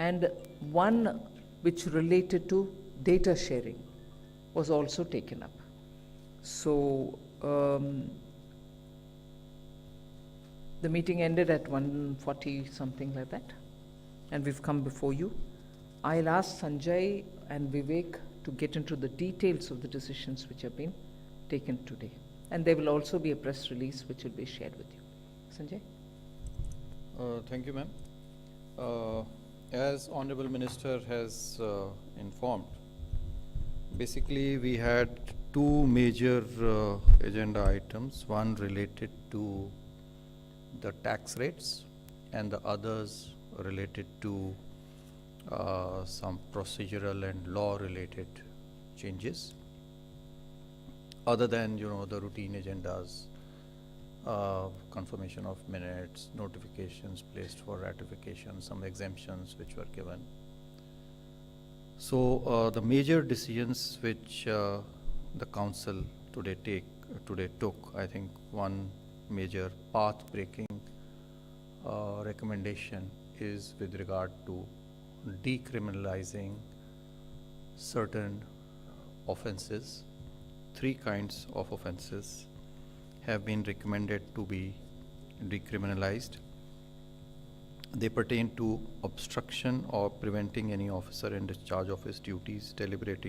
and one which related to data sharing was also taken up. So the meeting ended at 1:40, something like that, and we've come before you. I'll ask Sanjay and Vivek to get into the details of the decisions which have been taken today. And there will also be a press release which will be shared with you. Sanjay? Thank you, ma'am. As Honorable Minister has informed, basically we had two major agenda items, one related to the tax rates and the others related to some procedural and law related changes, other than the routine agendas, confirmation of minutes, notifications placed for ratification, some exemptions which were given. So the major decisions which the council today took, I think one major path-breaking recommendation is with regard to decriminalizing certain offenses. Three kinds of offenses have been recommended to be decriminalized. They pertain to obstruction or preventing any officer in discharge of his duties, deliberate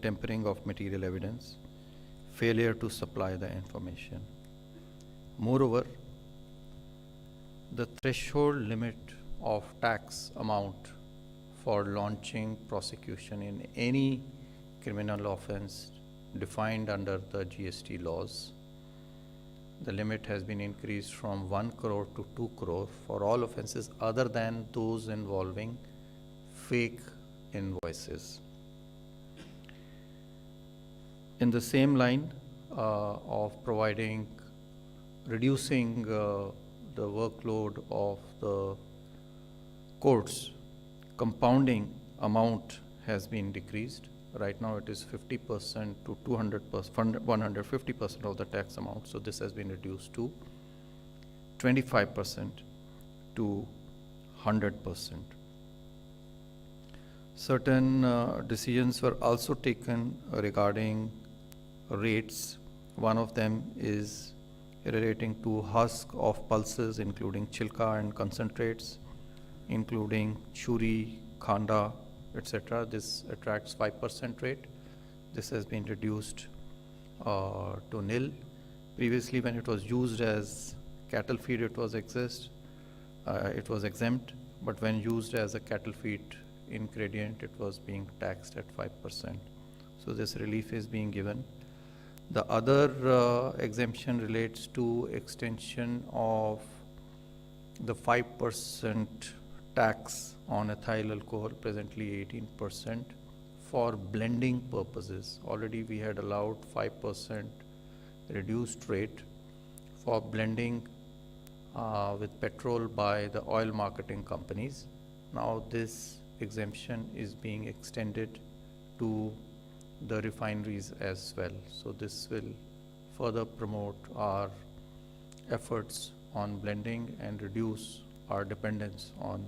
tempering of material evidence, failure to supply the information. Moreover, the threshold limit of tax amount for launching prosecution in any criminal offense defined under the GST laws, the limit has been increased from 1 crore to 2 crore for all offenses other than those involving fake invoices. In the same line of reducing the workload of the courts, compounding amount has been decreased. Right now it is 50% to 200%, 150% of the tax amount. So this has been reduced to 25% to 100%. Certain decisions were also taken regarding rates. One of them is relating to husk of pulses, including chilka and concentrates, including churi, khanda, etc. This attracts 5% rate. This has been reduced to nil. Previously, when it was used as cattle feed, it was exempt. But when used as a cattle feed ingredient, it was being taxed at 5%. So this relief is being given. The other exemption relates to extension of the 5% tax on ethyl alcohol, presently 18%, for blending purposes. Already we had allowed 5% reduced rate for blending with petrol by the oil marketing companies. Now this exemption is being extended to the refineries as well. So this will further promote our efforts on blending and reduce our dependence on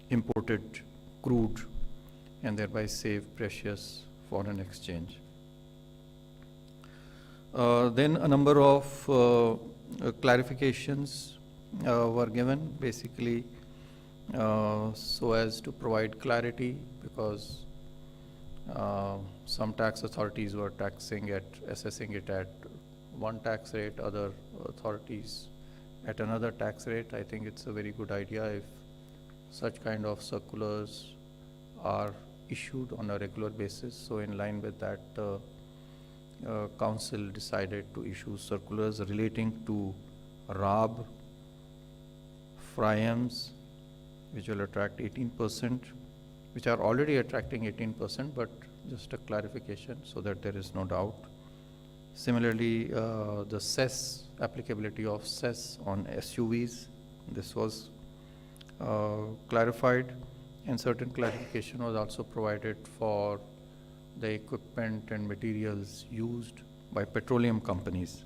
imported crude and thereby save precious foreign exchange. Then a number of clarifications were given, basically so as to provide clarity, because some tax authorities were assessing it at one tax rate, other authorities at another tax rate. I think it's a very good idea if such kind of circulars are issued on a regular basis. So in line with that, council decided to issue circulars relating to RAB, FRIAMs, which will attract 18%, which are already attracting 18%, but just a clarification so that there is no doubt. Similarly, the cess, applicability of cess on SUVs, this was clarified, and certain clarification was also provided for the equipment and materials used by petroleum companies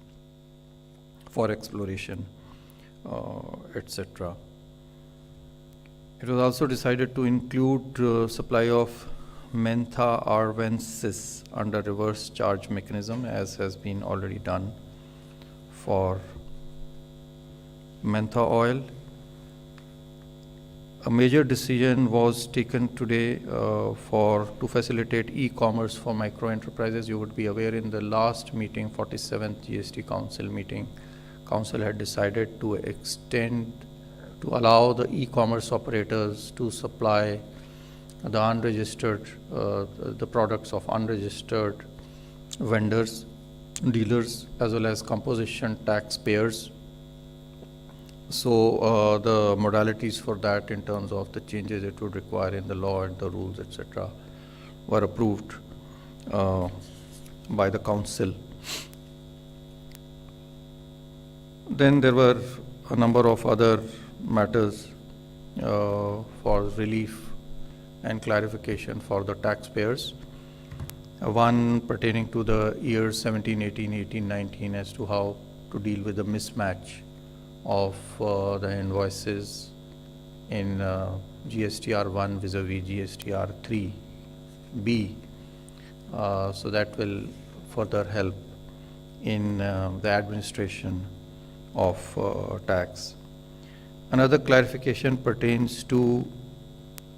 for exploration, etc. It was also decided to include supply of mentha arvensis under reverse charge mechanism, as has been already done for mentha oil. A major decision was taken today to facilitate e-commerce for micro enterprises. You would be aware in the last meeting, 47th GST Council meeting, Council had decided to allow the e-commerce operators to supply the unregistered, the products of unregistered vendors, dealers, as well as composition taxpayers. So the modalities for that in terms of the changes it would require in the law and the rules, etc., were approved by the council. Then there were a number of other matters for relief and clarification for the taxpayers. One pertaining to the years 17, 18, 18, 19 as to how to deal with the mismatch of the invoices in GSTR1 vis-a-vis GSTR3B. So that will further help in the administration of tax. Another clarification pertains to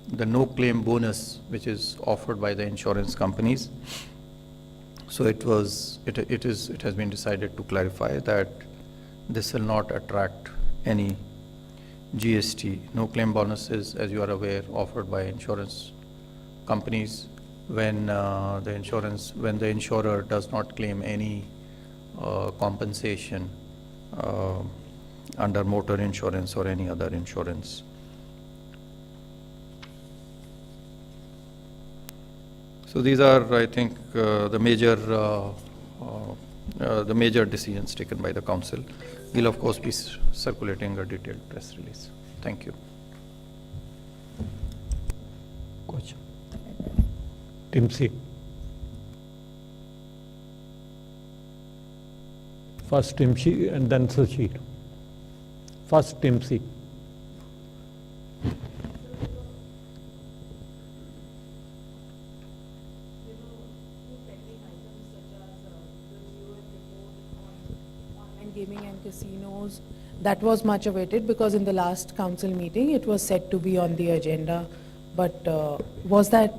the no claim bonus which is offered by the insurance companies. So it has been decided to clarify that this will not attract any GST. No claim bonuses, as you are aware, offered by insurance companies when the insurer does not claim any compensation under motor insurance or any other insurance. So these are, I think, the major decisions taken by the council. We'll of course be circulating a detailed press release. Thank you. Question. Team C. First Team C and then Sushil. First Team C. Gaming and casinos, that was much awaited because in the last council meeting it was said to be on the agenda, but was that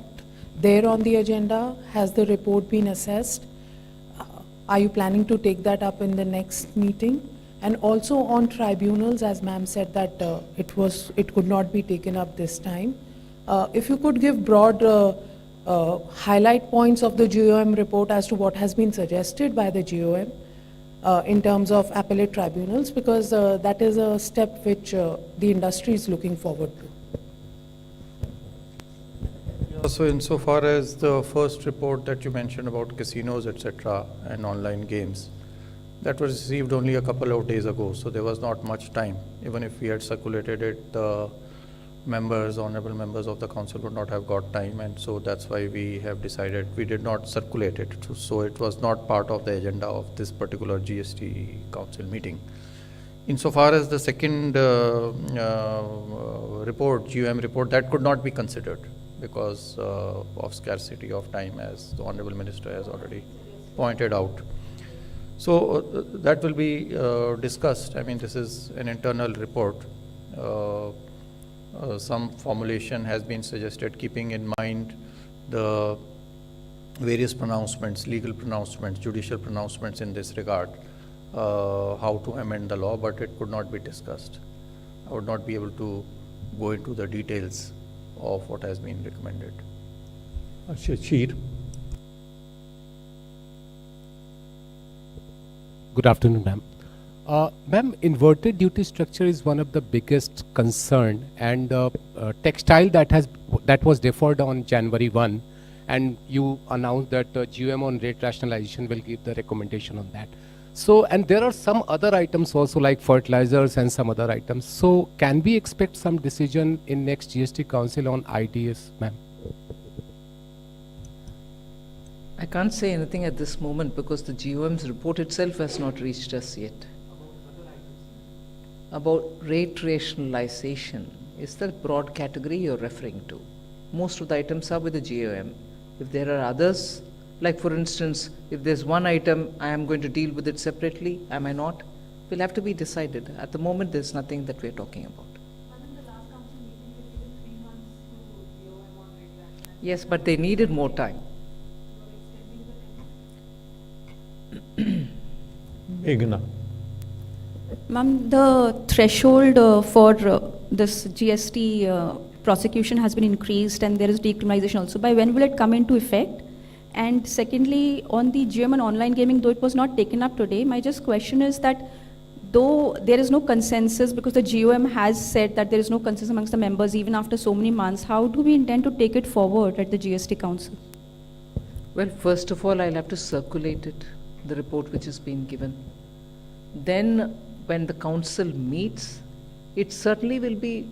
there on the agenda? Has the report been assessed? Are you planning to take that up in the next meeting? And also on tribunals, as ma'am said that it could not be taken up this time. If you could give broad highlight points of the GOM report as to what has been suggested by the GOM in terms of appellate tribunals, because that is a step which the industry is looking forward to. So insofar as the first report that you mentioned about casinos, etc., and online games, that was received only a couple of days ago, so there was not much time. Even if we had circulated it, the honorable members of the council would not have got time, and so that's why we have decided we did not circulate it. So it was not part of the agenda of this particular GST council meeting. Insofar as the second report, GOM report, that could not be considered because of scarcity of time, as the honorable minister has already pointed out. So that will be discussed. I mean, this is an internal report. Some formulation has been suggested, keeping in mind the various pronouncements, legal pronouncements, judicial pronouncements in this regard, how to amend the law, but it could not be discussed. I would not be able to go into the details of what has been recommended. Shashir. Good afternoon, ma'am. Ma'am, inverted duty structure is one of the biggest concern, and textile that was deferred on January 1, and you announced that GOM on rate rationalization will give the recommendation on that. So, and there are some other items also like fertilizers and some other items. So, can we expect some decision in next GST Council on IDS, ma'am? I can't say anything at this moment because the GOM's report itself has not reached us yet. About rate rationalization. is the broad category you're referring to. Most of the items are with the GOM. If there are others, like for instance, if there's one item, I am going to deal with it separately, am I not? Will have to be decided. At the moment, there's nothing that we're talking about. Yes, but they needed more time. Meghna. Ma'am, the threshold for this GST prosecution has been increased and there is decriminalization also. By when will it come into effect? And secondly, on the GM and online gaming, though it was not taken up today, my just question is that though there is no consensus because the GOM has said that there is no consensus amongst the members even after so many months, how do we intend to take it forward at the GST Council? Well, first of all, I'll have to circulate it, the report which has been given. Then, when the council meets, it certainly will be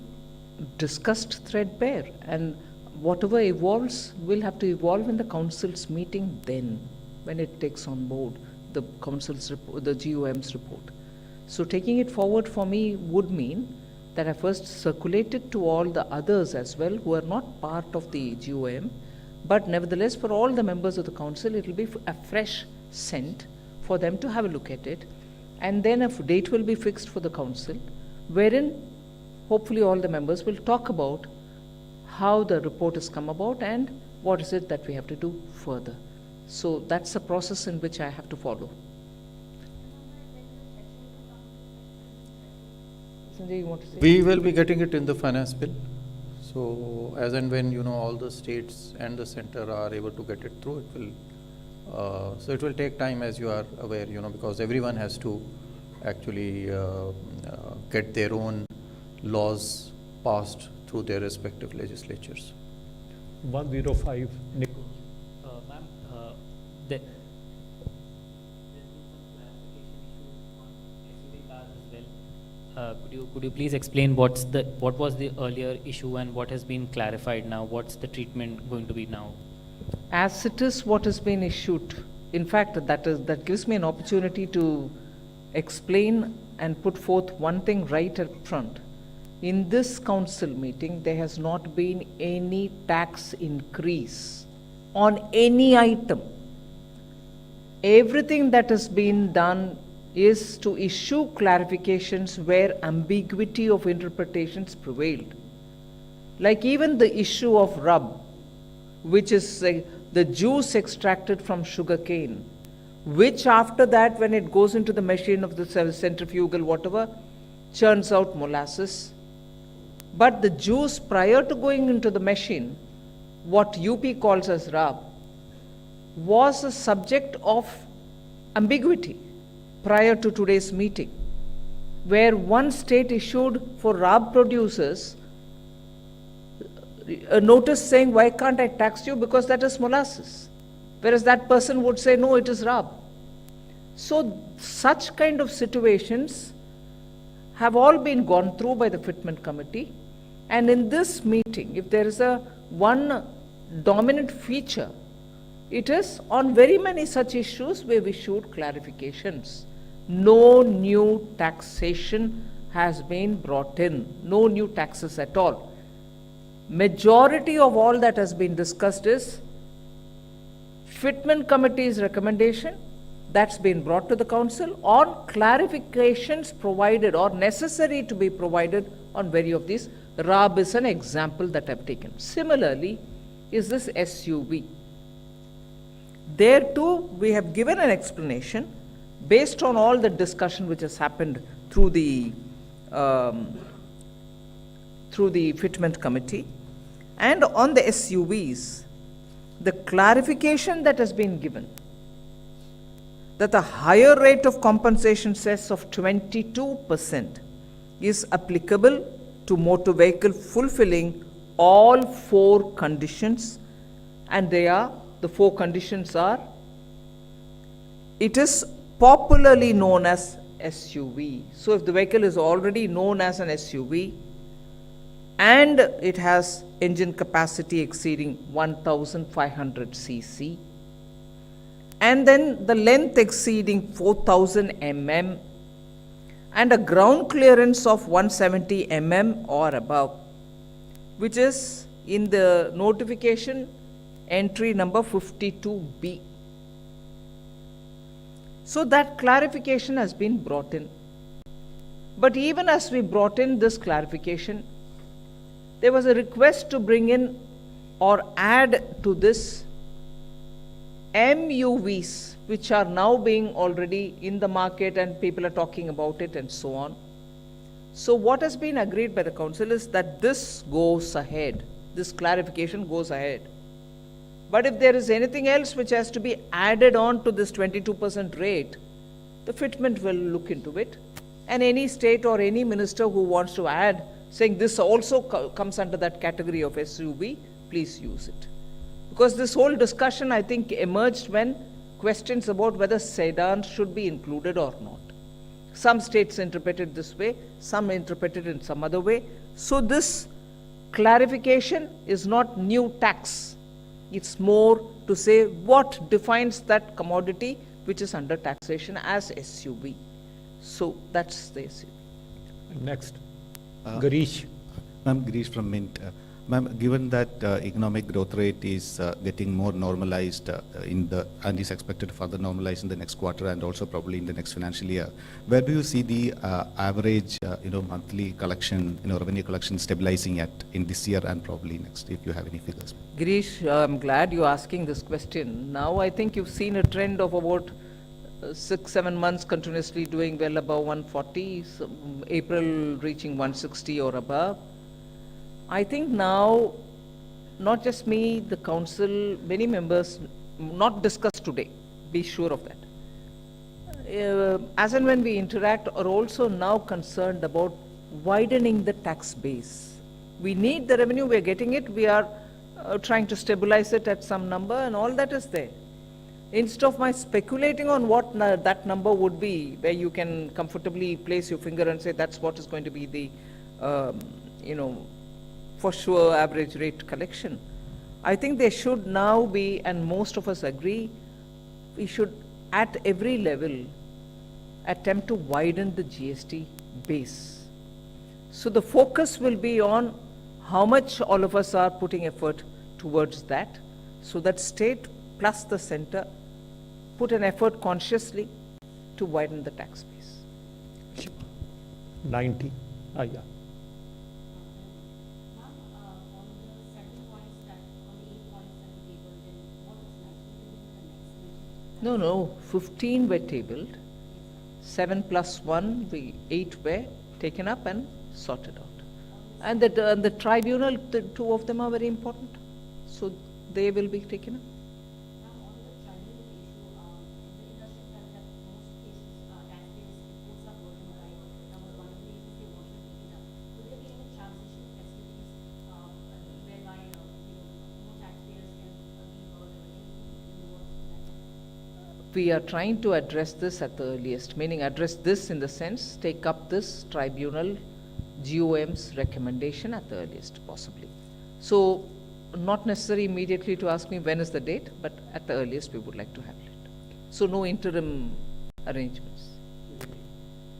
discussed threadbare, and whatever evolves will have to evolve in the council's meeting then, when it takes on board the council's report, the GOM's report. So taking it forward for me would mean that I first circulate it to all the others as well who are not part of the GOM, but nevertheless for all the members of the council it will be a fresh scent for them to have a look at it, and then a date will be fixed for the council wherein hopefully all the members will talk about how the report has come about and what is it that we have to do further. So that's a process in which I have to follow. Sanjay, you want to say? We will be getting it in the finance bill. So as and when, all the states and the center are able to get it through, it will, so it will take time, as you are aware, because everyone has to actually get their own laws passed through their respective legislatures. 105, Nico. Ma'am, there's been some clarification issue on SUV cars as well. Could you please explain what was the earlier issue and what has been clarified now? What's the treatment going to be now? As it is what has been issued. In fact, that gives me an opportunity to explain and put forth one thing right up front. In this council meeting, there has not been any tax increase on any item. Everything that has been done is to issue clarifications where ambiguity of interpretations prevailed. Like even the issue of rub, which is the juice extracted from sugar cane, which after that when it goes into the machine of the centrifugal whatever, churns out molasses. But the juice prior to going into the machine, what UP calls as rub, was a subject of ambiguity prior to today's meeting, where one state issued for rub producers a notice saying, why can't I tax you because that is molasses, whereas that person would say, no, it is rub. So such kind of situations have all been gone through by the fitment committee, and in this meeting, if there is one dominant feature, it is on very many such issues we've issued clarifications. No new taxation has been brought in, no new taxes at all. Majority of all that has been discussed is fitment committee's recommendation that's been brought to the council on clarifications provided or necessary to be provided on very of these. RAB is an example that I've taken. Similarly is this SUV. There too we have given an explanation based on all the discussion which has happened through the fitment committee. And on the SUVs, the clarification that has been given that the higher rate of compensation cess of 22% is applicable to motor vehicle fulfilling all 4 conditions, and the 4 conditions are, it is popularly known as SUV. So if the vehicle is already known as an SUV and it has engine capacity exceeding 1500 cc, and then the length exceeding 4000 mm and a ground clearance of 170 mm or above, which is in the notification entry number 52B. So that clarification has been brought in. But even as we brought in this clarification, there was a request to bring in or add to this MUVs, which are now being already in the market and people are talking about it and so on. So what has been agreed by the council is that this goes ahead, this clarification goes ahead. But if there is anything else which has to be added on to this 22% rate, the fitment will look into it. And any state or any minister who wants to add, saying this also comes under that category of SUV, please use it. Because this whole discussion, I think, emerged when questions about whether sedans should be included or not. Some states interpret it this way, some interpret it in some other way. So this clarification is not new tax. It's more to say what defines that commodity which is under taxation as SUV. So that's the SUV. Next, Uh, Garish. Ma'am, Girish from Mint. Ma'am, given that economic growth rate is getting more normalized and is expected to further normalize in the next quarter and also probably in the next financial year, where do you see the average, monthly collection, revenue collection stabilizing at in this year and probably next, if you have any figures? Girish, I'm glad you're asking this question. Now I think you've seen a trend of about 6-7 months continuously doing well above 140, so April reaching 160 or above. I think now, not just me, the council, many members, not discussed today, be sure of that. As and when we interact, are also now concerned about widening the tax base. We need the revenue, we're getting it, we are trying to stabilize it at some number and all that is there. Instead of my speculating on what that number would be, where you can comfortably place your finger and say that's what is going to be the, for sure average rate collection. I think there should now be, and most of us agree, we should at every level attempt to widen the GST base. So the focus will be on how much all of us are putting effort towards that, so that state plus the center put an effort consciously to widen the tax base. 90. Yeah. No, 15 were tabled, 7 plus 1, 8 were taken up and sorted out. And the tribunal, the 2 of them are very important, so they will be taken up. We are trying to address this at the earliest, meaning address this in the sense, take up this tribunal GOM's recommendation at the earliest possibly. So not necessary immediately to ask me when is the date, but at the earliest we would like to have it. So no interim arrangements.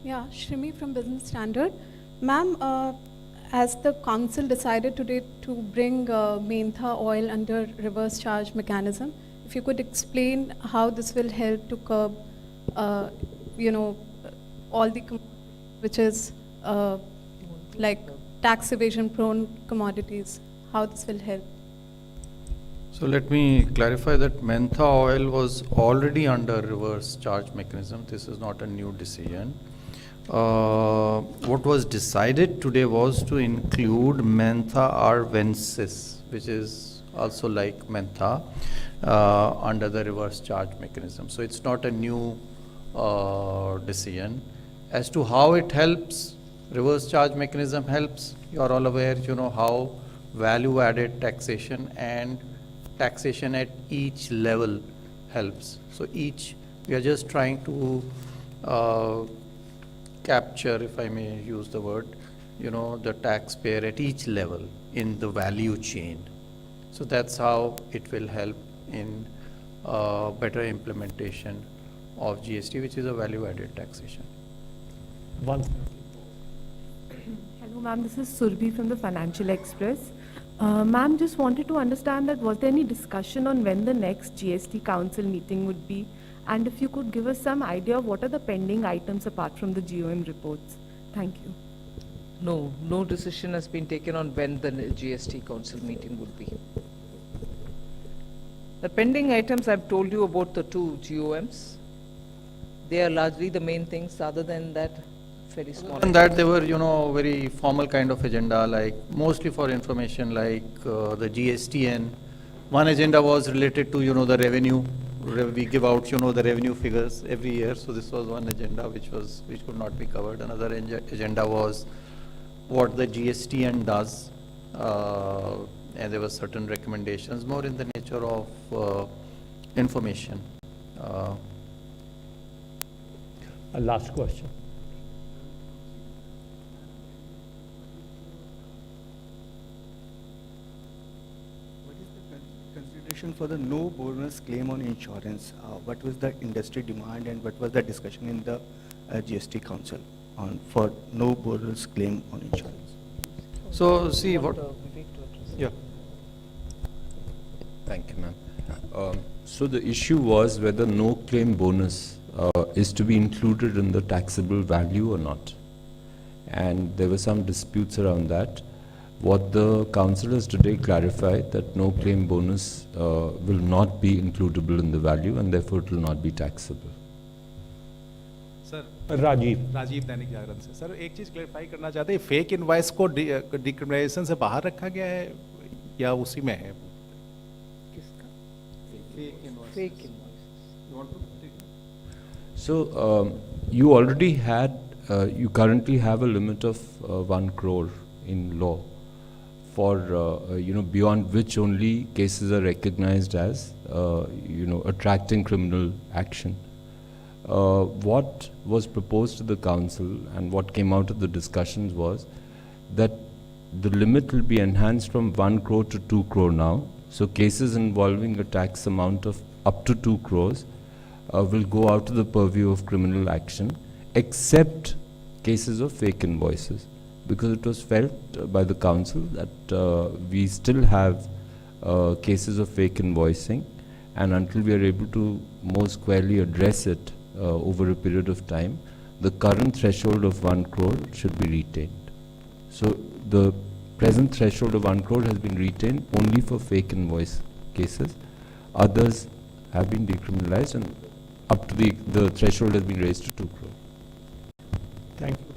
Yeah, Shrimi from Business Standard. Ma'am, as the council decided today to bring Mentha oil under reverse charge mechanism, if you could explain how this will help to curb, all the which is like tax evasion prone commodities, how this will help? So let me clarify that Mentha oil was already under reverse charge mechanism. This is not a new decision. What was decided today was to include Mentha arvensis, which is also like Mentha, under the reverse charge mechanism. So it's not a new decision. As to how it helps, reverse charge mechanism helps. You are all aware, how value added taxation and taxation at each level helps. So we are just trying to capture, if I may use the word, the taxpayer at each level in the value chain. So that's how it will help in better implementation of GST, which is a value-added taxation. One. Hello, ma'am. This is Surbhi from the Financial Express. Ma'am, just wanted to understand that was there any discussion on when the next GST Council meeting would be? And if you could give us some idea of what are the pending items apart from the GOM reports? Thank you. No decision has been taken on when the GST Council meeting would be. The pending items, I've told you about the 2 GOMs. They are largely the main things. Other than that, very small. And that they were, very formal kind of agenda, like mostly for information, like the GST, and one agenda was related to, the revenue. We give out, the revenue figures every year. So this was one agenda which could not be covered. Another agenda was what the GST does, and there were certain recommendations, more in the nature of information. A last question. What is the consideration for the no bonus claim on insurance? What was the industry demand and what was the discussion in the GST Council on for no bonus claim on insurance? So see what. Yeah. Thank you, ma'am. So the issue was whether no claim bonus is to be included in the taxable value or not. And there were some disputes around that. What the council has today clarified that no claim bonus will not be includable in the value and therefore it will not be taxable. Sir Rajiv Dainik Jagran से sir एक चीज clarify करना चाहते हैं fake invoice को डिक्रिमिनेशन से बाहर रखा गया है या उसी में है Fake invoices. So you already had, you currently have a limit of 1 crore in law for, beyond which only cases are recognized as, attracting criminal action. What was proposed to the council and what came out of the discussions was that the limit will be enhanced from 1 crore to 2 crore now. So cases involving a tax amount of up to 2 crores will go out to the purview of criminal action, except cases of fake invoices, because it was felt by the council that we still have cases of fake invoicing, and until we are able to more squarely address it over a period of time, the current threshold of 1 crore should be retained. So the present threshold of 1 crore has been retained only for fake invoice cases. Others have been decriminalized and up to the threshold has been raised to 2 crore. Thank you.